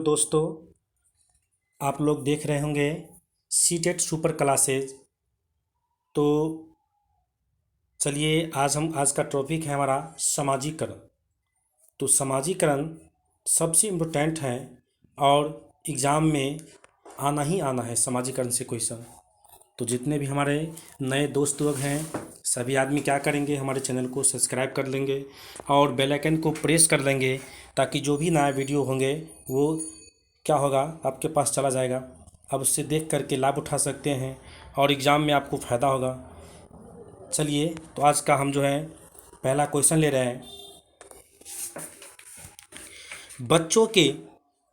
दोस्तों, आप लोग देख रहे होंगे सीटेट सुपर क्लासेज। तो चलिए आज का टॉपिक है हमारा समाजीकरण। तो समाजीकरण सबसे इम्पोर्टेंट है और एग्ज़ाम में आना ही आना है समाजीकरण से क्वेश्चन। तो जितने भी हमारे नए दोस्त लोग हैं सभी आदमी क्या करेंगे, हमारे चैनल को सब्सक्राइब कर लेंगे और बेल आइकन को प्रेस कर लेंगे ताकि जो भी नया वीडियो होंगे वो क्या होगा आपके पास चला जाएगा। अब उससे देख करके लाभ उठा सकते हैं और एग्ज़ाम में आपको फ़ायदा होगा। चलिए तो आज का हम जो है पहला क्वेश्चन ले रहे हैं। बच्चों के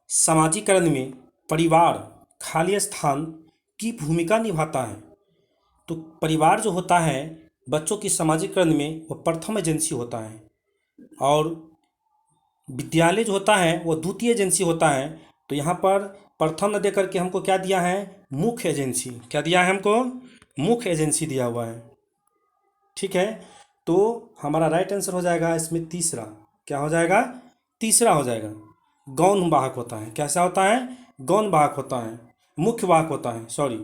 समाजीकरण में परिवार खाली स्थान की भूमिका निभाता है। तो परिवार जो होता है बच्चों की समाजीकरण में वो प्रथम एजेंसी होता है और विद्यालय जो होता है वो द्वितीय एजेंसी होता है। तो यहाँ पर प्रथम न दे करके हमको क्या दिया है, मुख्य एजेंसी। क्या दिया है हमको, मुख्य एजेंसी दिया हुआ है। ठीक है, तो हमारा राइट आंसर हो जाएगा इसमें तीसरा। क्या हो जाएगा, तीसरा हो जाएगा। गौण वाहक होता है। कैसा होता है, गौण वाहक होता है, मुख्य वाहक होता है। सॉरी,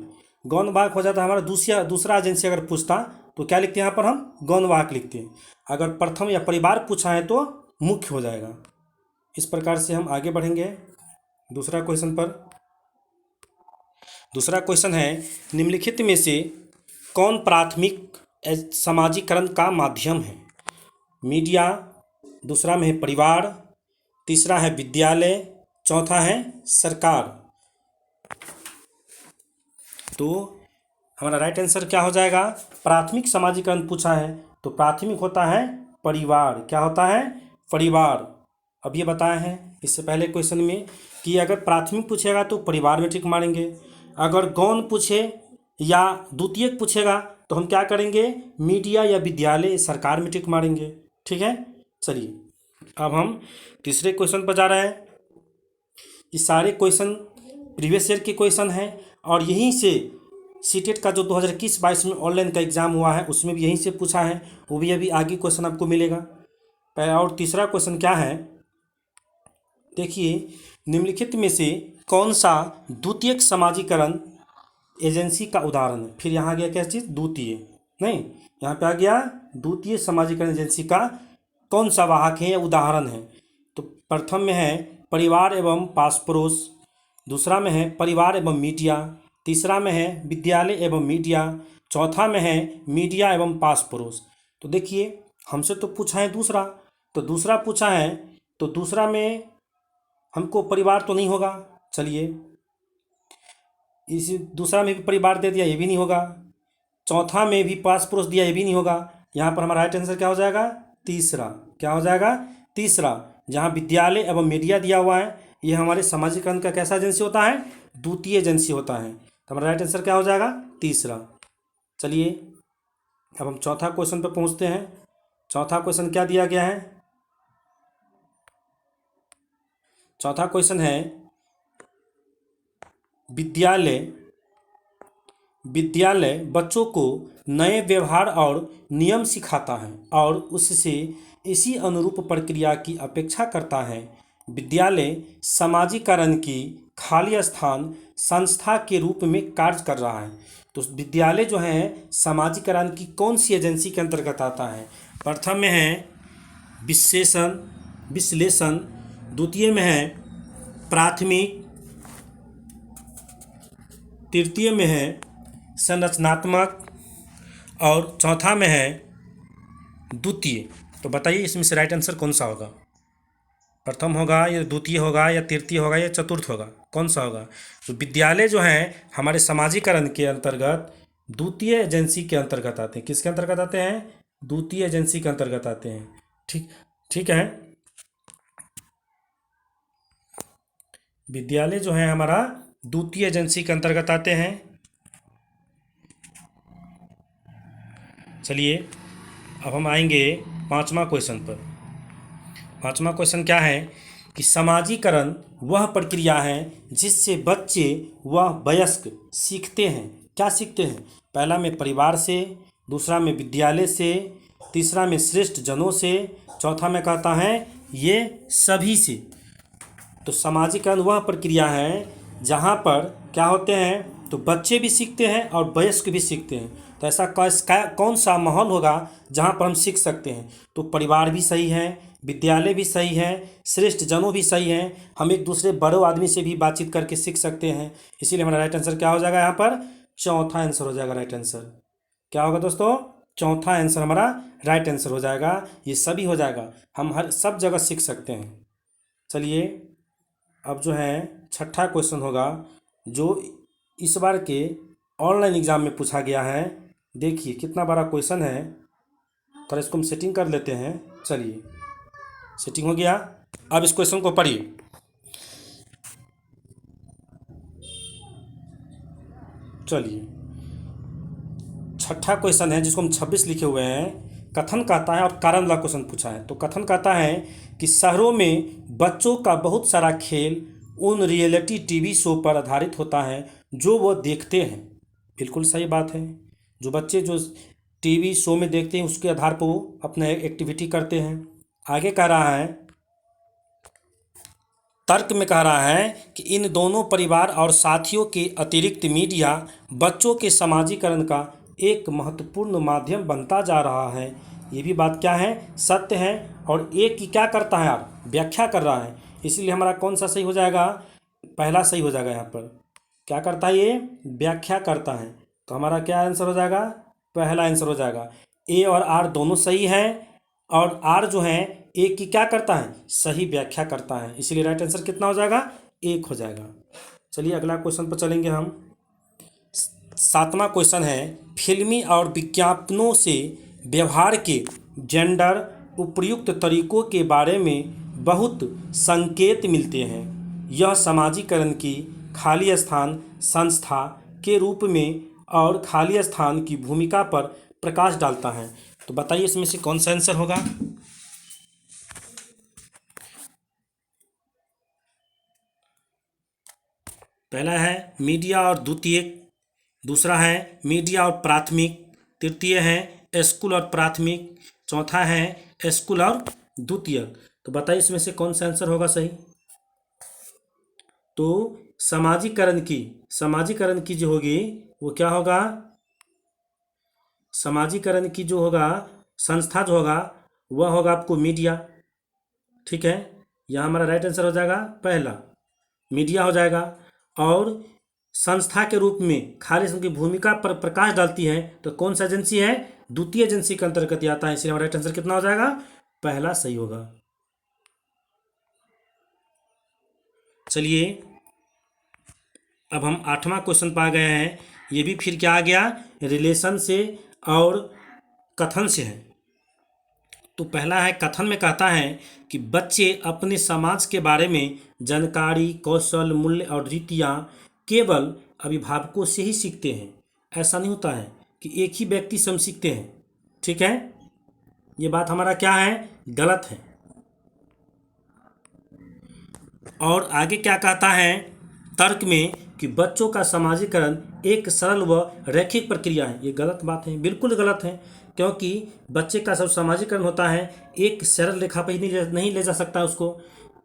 गौण वाहक हो जाता है हमारा दूसरा एजेंसी अगर पूछता तो क्या लिखते हैं यहाँ पर हम, गौण वाहक लिखते हैं। अगर प्रथम या परिवार पूछा है तो मुख्य हो जाएगा। इस प्रकार से हम आगे बढ़ेंगे दूसरा क्वेश्चन पर। दूसरा क्वेश्चन है, निम्नलिखित में से कौन प्राथमिक समाजीकरण का माध्यम है। मीडिया, दूसरा में है परिवार, तीसरा है विद्यालय, चौथा है सरकार। तो हमारा राइट आंसर क्या हो जाएगा, प्राथमिक समाजीकरण पूछा है तो प्राथमिक होता है परिवार। क्या होता है, परिवार। अब ये बताया है इससे पहले क्वेश्चन में कि अगर प्राथमिक पूछेगा तो परिवार में टिक मारेंगे, अगर गौण पूछे या द्वितीयक पूछेगा तो हम क्या करेंगे, मीडिया या विद्यालय सरकार में टिक मारेंगे। ठीक है, चलिए अब हम तीसरे क्वेश्चन पर जा रहे हैं। ये सारे क्वेश्चन प्रीवियस ईयर के क्वेश्चन हैं और यहीं से सीटेट का जो 2021-22 में ऑनलाइन का एग्ज़ाम हुआ है उसमें भी यहीं से पूछा है, वो भी अभी आगे क्वेश्चन आपको मिलेगा। और तीसरा क्वेश्चन क्या है, देखिए निम्नलिखित में से कौन सा द्वितीयक समाजीकरण एजेंसी का उदाहरण है। फिर यहाँ गया क्या चीज़, द्वितीय नहीं, यहाँ पे आ गया द्वितीय समाजीकरण एजेंसी का कौन सा वाहक है या उदाहरण है। तो प्रथम में है परिवार एवं पास पड़ोस, दूसरा में है परिवार एवं मीडिया, तीसरा में है विद्यालय एवं मीडिया, चौथा में है मीडिया एवं पास पड़ोस। तो देखिए हमसे तो पूछा है दूसरा, तो दूसरा पूछा है तो दूसरा में हमको परिवार तो नहीं होगा। चलिए इसी दूसरा में भी परिवार दे दिया, ये भी नहीं होगा। चौथा में भी पास पड़ोस दिया, ये भी नहीं होगा। यहाँ पर हमारा राइट आंसर क्या हो जाएगा, तीसरा। क्या हो जाएगा, तीसरा। जहाँ विद्यालय एवं मीडिया दिया हुआ है ये हमारे समाजीकरण का कैसा एजेंसी होता है, द्वितीय एजेंसी होता है। तो हमारा राइट आंसर क्या हो जाएगा, तीसरा। चलिए अब हम चौथा क्वेश्चन पर पहुँचते हैं। चौथा क्वेश्चन क्या दिया गया है, चौथा क्वेश्चन है विद्यालय बच्चों को नए व्यवहार और नियम सिखाता है और उससे इसी अनुरूप प्रक्रिया की अपेक्षा करता है। विद्यालय समाजीकरण की खाली स्थान संस्था के रूप में कार्य कर रहा है। तो विद्यालय जो है समाजीकरण की कौन सी एजेंसी के अंतर्गत आता है। प्रथम में है विश्लेषण, द्वितीय में है प्राथमिक, तृतीय में है संरचनात्मक और चौथा में है द्वितीय। तो बताइए इसमें से राइट आंसर कौन सा होगा, प्रथम होगा या द्वितीय होगा या तृतीय होगा या चतुर्थ होगा, कौन सा होगा। तो विद्यालय जो है हमारे समाजीकरण के अंतर्गत द्वितीय एजेंसी के अंतर्गत आते हैं। किसके अंतर्गत आते हैं, द्वितीय एजेंसी के अंतर्गत आते हैं। ठीक है, विद्यालय जो है हमारा द्वितीय एजेंसी के अंतर्गत आते हैं। चलिए अब हम आएंगे पांचवा क्वेश्चन पर। पांचवा क्वेश्चन क्या है कि समाजीकरण वह प्रक्रिया है जिससे बच्चे व वयस्क सीखते हैं। क्या सीखते हैं, पहला में परिवार से, दूसरा में विद्यालय से, तीसरा में श्रेष्ठ जनों से, चौथा में कहता है ये सभी से। तो सामाजिकरण वह प्रक्रिया है जहाँ पर क्या होते हैं, तो बच्चे भी सीखते हैं और वयस्क भी सीखते हैं। तो ऐसा कौन सा माहौल होगा जहाँ पर हम सीख सकते हैं? तो परिवार भी सही है, विद्यालय भी सही है, श्रेष्ठ जनों भी सही हैं, हम एक दूसरे बड़ों आदमी से भी बातचीत करके सीख सकते हैं। इसीलिए हमारा राइट आंसर क्या हो जाएगा यहाँ पर? चौथा आंसर हो जाएगा राइट आंसर। क्या होगा दोस्तों? चौथा आंसर हमारा राइट आंसर हो जाएगा। ये सभी हो जाएगा, हम हर सब जगह सीख सकते हैं। चलिए अब जो है छठा क्वेश्चन होगा जो इस बार के ऑनलाइन एग्ज़ाम में पूछा गया है। देखिए कितना बड़ा क्वेश्चन है, थोड़ा इसको हम सेटिंग कर लेते हैं। चलिए सेटिंग हो गया, अब इस क्वेश्चन को पढ़िए। चलिए छठा क्वेश्चन है जिसको हम 26 लिखे हुए हैं। कथन कहता है और कारण वाला क्वेश्चन पूछा है। तो कथन कहता है कि शहरों में बच्चों का बहुत सारा खेल उन रियलिटी टीवी शो पर आधारित होता है जो वो देखते हैं। बिल्कुल सही बात है, जो बच्चे जो टीवी शो में देखते हैं उसके आधार पर वो अपना एक्टिविटी करते हैं। आगे कह रहा है, तर्क में कह रहा है कि इन दोनों परिवार और साथियों के अतिरिक्त मीडिया बच्चों के समाजीकरण का एक महत्वपूर्ण माध्यम बनता जा रहा है। ये भी बात क्या है? सत्य है। और एक की क्या करता है यार? व्याख्या कर रहा है। इसीलिए हमारा कौन सा सही हो जाएगा? पहला सही हो जाएगा। यहाँ पर क्या करता है? ये व्याख्या करता है। तो हमारा क्या आंसर हो जाएगा? पहला आंसर हो जाएगा। ए और आर दोनों सही है, और आर जो है एक की क्या करता है? सही व्याख्या करता है। इसीलिए राइट आंसर कितना हो जाएगा? एक हो जाएगा। चलिए अगला क्वेश्चन पर चलेंगे हम। सातवां क्वेश्चन है, फिल्मी और विज्ञापनों से व्यवहार के जेंडर उपयुक्त तरीकों के बारे में बहुत संकेत मिलते हैं। यह समाजीकरण की खाली स्थान संस्था के रूप में और खाली स्थान की भूमिका पर प्रकाश डालता है। तो बताइए इसमें से कौन सा आंसर होगा? पहला है मीडिया और द्वितीयक, दूसरा है मीडिया और प्राथमिक, तृतीय है स्कूल और प्राथमिक, चौथा है स्कूल और द्वितीयक। तो बताइए इसमें से कौन सा आंसर होगा सही? तो समाजीकरण की जो होगी वो क्या होगा? समाजीकरण की जो होगा संस्था जो होगा वह होगा आपको मीडिया। ठीक है, यह हमारा राइट आंसर हो जाएगा। पहला मीडिया हो जाएगा। और संस्था के रूप में खालिद की भूमिका पर प्रकाश डालती है तो कौन सा एजेंसी है? द्वितीय एजेंसी के अंतर्गत आता है। इसलिए हमारा राइट आंसर कितना हो जाएगा? पहला सही होगा। चलिए अब हम आठवां क्वेश्चन पा गए हैं। ये भी फिर क्या आ गया? रिलेशन से और कथन से है। तो पहला है कथन में कहता है कि बच्चे अपने समाज के बारे में जानकारी, कौशल, मूल्य और रीतियाँ केवल अभिभावकों से ही सीखते हैं। ऐसा नहीं होता है कि एक ही व्यक्ति से हम सीखते हैं। ठीक है, ये बात हमारा क्या है? गलत है। और आगे क्या कहता है तर्क में कि बच्चों का समाजीकरण एक सरल व रैखिक प्रक्रिया है। ये गलत बात है, बिल्कुल गलत है, क्योंकि बच्चे का सब समाजीकरण होता है एक सरल रेखा पर ही नहीं ले जा सकता उसको।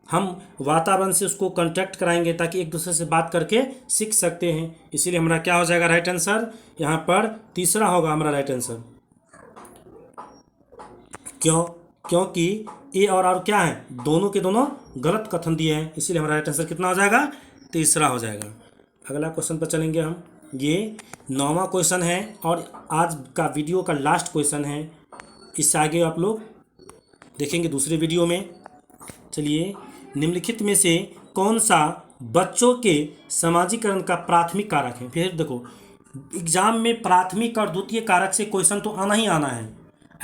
हम वातावरण से उसको कांटेक्ट कराएंगे ताकि एक दूसरे से बात करके सीख सकते हैं। इसीलिए हमारा क्या हो जाएगा राइट आंसर? यहाँ पर तीसरा होगा हमारा राइट आंसर। क्योंकि ए और आर क्या है? दोनों के दोनों गलत कथन दिए हैं। इसीलिए हमारा राइट आंसर कितना हो जाएगा? तीसरा हो जाएगा। अगला क्वेश्चन पर चलेंगे हम। ये 9वां क्वेश्चन है और आज का वीडियो का लास्ट क्वेश्चन है। इससे आगे आप लोग देखेंगे दूसरे वीडियो में। चलिए, निम्नलिखित में से कौन सा बच्चों के समाजीकरण का प्राथमिक कारक है? फिर देखो, एग्जाम में प्राथमिक और द्वितीय कारक से क्वेश्चन तो आना ही आना है।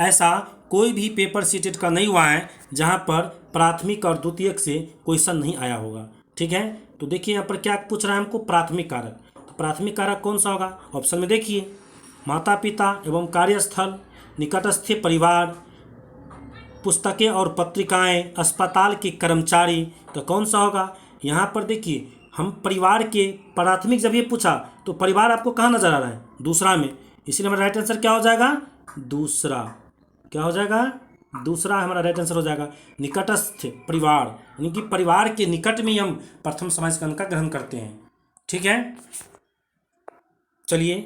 ऐसा कोई भी पेपर सीटेट का नहीं हुआ है जहां पर प्राथमिक और द्वितीयक से क्वेश्चन नहीं आया होगा। ठीक है, तो देखिए यहाँ पर क्या पूछ रहा है हमको? प्राथमिक कारक। तो प्राथमिक कारक कौन सा होगा? ऑप्शन में देखिए, माता पिता एवं कार्यस्थल, निकटस्थ परिवार, पुस्तकें और पत्रिकाएं, अस्पताल के कर्मचारी। तो कौन सा होगा? यहाँ पर देखिए, हम परिवार के प्राथमिक जब ये पूछा तो परिवार आपको कहाँ नजर आ रहा है? दूसरा में। इसलिए हमारा राइट आंसर क्या हो जाएगा? दूसरा। क्या हो जाएगा? दूसरा हमारा राइट आंसर हो जाएगा निकटस्थ परिवार, यानी कि परिवार के निकट में ही हम प्रथम समाजीकरण का ग्रहण करते हैं। ठीक है, चलिए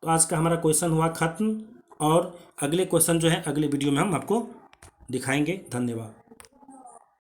तो आज का हमारा क्वेश्चन हुआ खत्म, और अगले क्वेश्चन जो है अगले वीडियो में हम आपको दिखाएंगे। धन्यवाद।